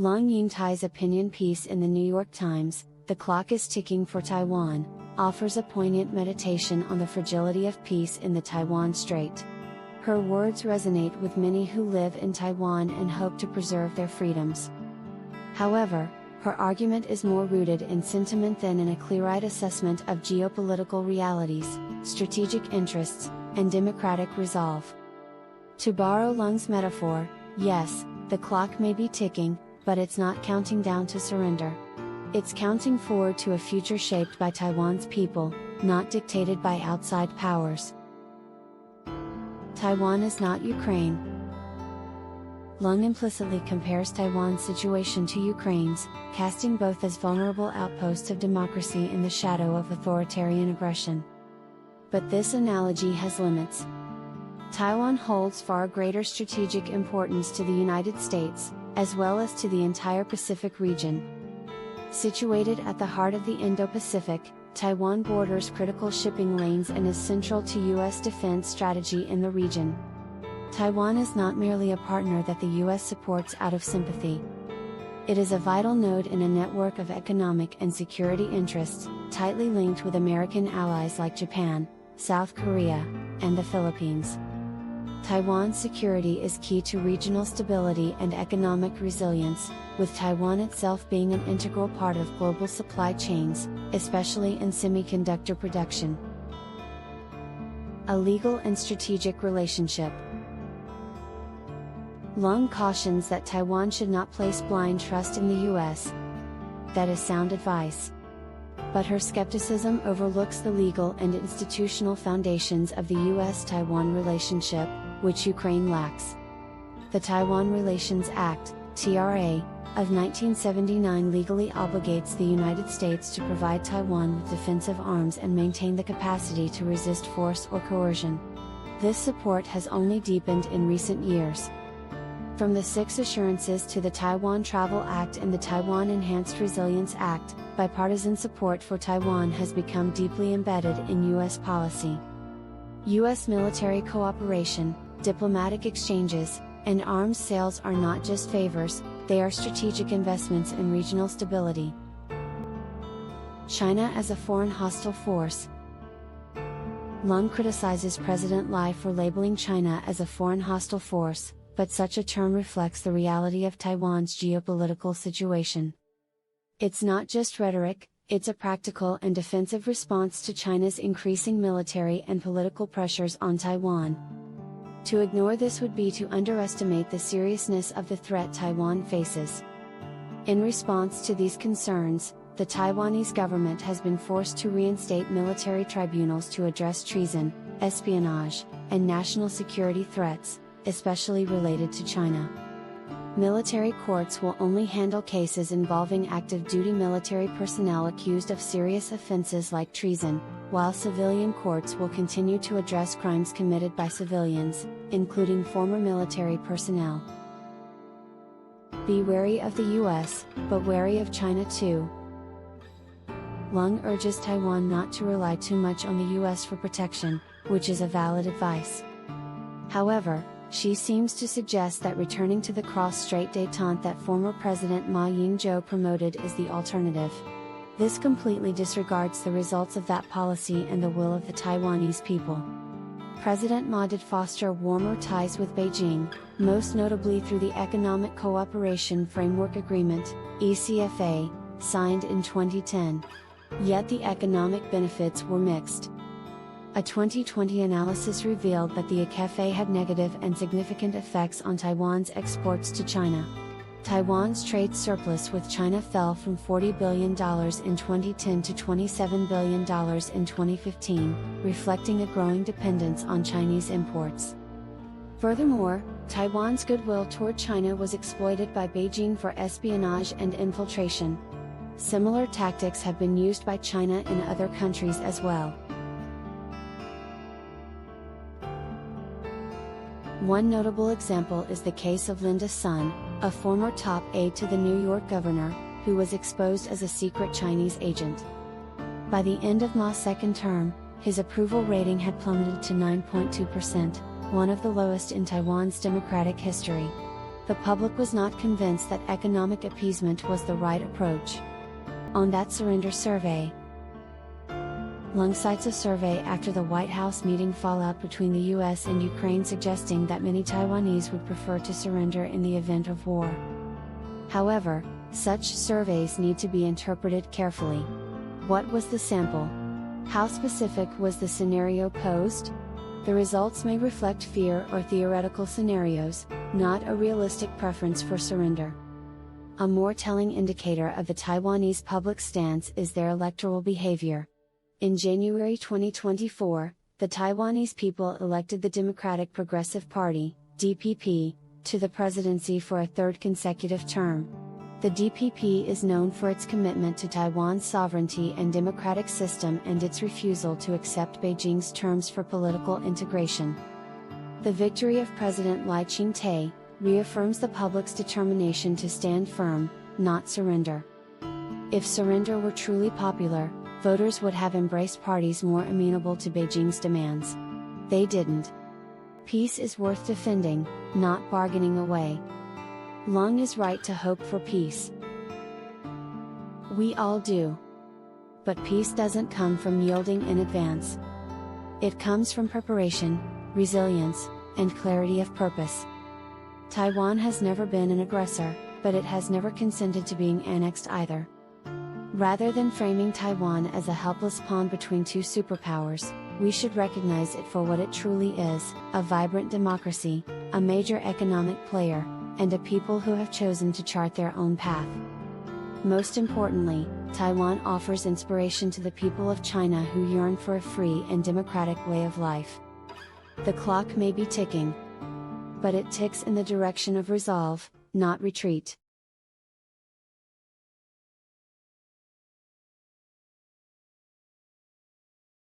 Lung Ying-tai's opinion piece in the New York Times, "The Clock is Ticking for Taiwan," offers a poignant meditation on the fragility of peace in the Taiwan Strait. Her words resonate with many who live in Taiwan and hope to preserve their freedoms. However, her argument is more rooted in sentiment than in a clear-eyed assessment of geopolitical realities, strategic interests, and democratic resolve. To borrow Lung's metaphor, yes, the clock may be ticking, but it's not counting down to surrender. It's counting forward to a future shaped by Taiwan's people, not dictated by outside powers. Taiwan is not Ukraine. Lung implicitly compares Taiwan's situation to Ukraine's, casting both as vulnerable outposts of democracy in the shadow of authoritarian aggression. But this analogy has limits. Taiwan holds far greater strategic importance to the United States, as well as to the entire Pacific region. Situated at the heart of the Indo-Pacific, Taiwan borders critical shipping lanes and is central to U.S. defense strategy in the region. Taiwan is not merely a partner that the U.S. supports out of sympathy. It is a vital node in a network of economic and security interests, tightly linked with American allies like Japan, South Korea, and the Philippines. Taiwan's security is key to regional stability and economic resilience, with Taiwan itself being an integral part of global supply chains, especially in semiconductor production. A legal and strategic relationship. Lung cautions that Taiwan should not place blind trust in the U.S. That is sound advice. But her skepticism overlooks the legal and institutional foundations of the U.S.-Taiwan relationship, which Ukraine lacks. The Taiwan Relations Act, TRA, of 1979 legally obligates the United States to provide Taiwan with defensive arms and maintain the capacity to resist force or coercion. This support has only deepened in recent years. From the Six Assurances to the Taiwan Travel Act and the Taiwan Enhanced Resilience Act, bipartisan support for Taiwan has become deeply embedded in U.S. policy. U.S. military cooperation, diplomatic exchanges, and arms sales are not just favors, they are strategic investments in regional stability. China as a foreign hostile force. Lung criticizes President Lai for labeling China as a foreign hostile force, but such a term reflects the reality of Taiwan's geopolitical situation. It's not just rhetoric, it's a practical and defensive response to China's increasing military and political pressures on Taiwan. To ignore this would be to underestimate the seriousness of the threat Taiwan faces. In response to these concerns, the Taiwanese government has been forced to reinstate military tribunals to address treason, espionage, and national security threats, especially related to China. Military courts will only handle cases involving active duty military personnel accused of serious offenses like treason, while civilian courts will continue to address crimes committed by civilians, including former military personnel. Be wary of the US, but wary of China too. Lung urges Taiwan not to rely too much on the US for protection, which is a valid advice. However, she seems to suggest that returning to the cross-strait détente that former President Ma Ying-jeou promoted is the alternative. This completely disregards the results of that policy and the will of the Taiwanese people. President Ma did foster warmer ties with Beijing, most notably through the Economic Cooperation Framework Agreement, ECFA, signed in 2010. Yet the economic benefits were mixed. A 2020 analysis revealed that the ECFA had negative and significant effects on Taiwan's exports to China. Taiwan's trade surplus with China fell from $40 billion in 2010 to $27 billion in 2015, reflecting a growing dependence on Chinese imports. Furthermore, Taiwan's goodwill toward China was exploited by Beijing for espionage and infiltration. Similar tactics have been used by China in other countries as well. One notable example is the case of Linda Sun, a former top aide to the New York governor, who was exposed as a secret Chinese agent. By the end of Ma's second term, his approval rating had plummeted to 9.2%, one of the lowest in Taiwan's democratic history. the public was not convinced that economic appeasement was the right approach. On that surrender survey, Lung cites a survey after the White House meeting fallout between the US and Ukraine suggesting that many Taiwanese would prefer to surrender in the event of war. However, such surveys need to be interpreted carefully. What was the sample? How specific was the scenario posed? The results may reflect fear or theoretical scenarios, not a realistic preference for surrender. A more telling indicator of the Taiwanese public stance is their electoral behavior. In January 2024, the Taiwanese people elected the Democratic Progressive Party, DPP, to the presidency for a third consecutive term. The DPP is known for its commitment to Taiwan's sovereignty and democratic system and its refusal to accept Beijing's terms for political integration. The victory of President Ling Ying-tai reaffirms the public's determination to stand firm, not surrender. If surrender were truly popular, voters would have embraced parties more amenable to Beijing's demands. They didn't. Peace is worth defending, not bargaining away. Lung is right to hope for peace. We all do. But peace doesn't come from yielding in advance. It comes from preparation, resilience, and clarity of purpose. Taiwan has never been an aggressor, but it has never consented to being annexed either. Rather than framing Taiwan as a helpless pawn between two superpowers, we should recognize it for what it truly is, a vibrant democracy, a major economic player, and a people who have chosen to chart their own path. Most importantly, Taiwan offers inspiration to the people of China who yearn for a free and democratic way of life. The clock may be ticking, but it ticks in the direction of resolve, not retreat.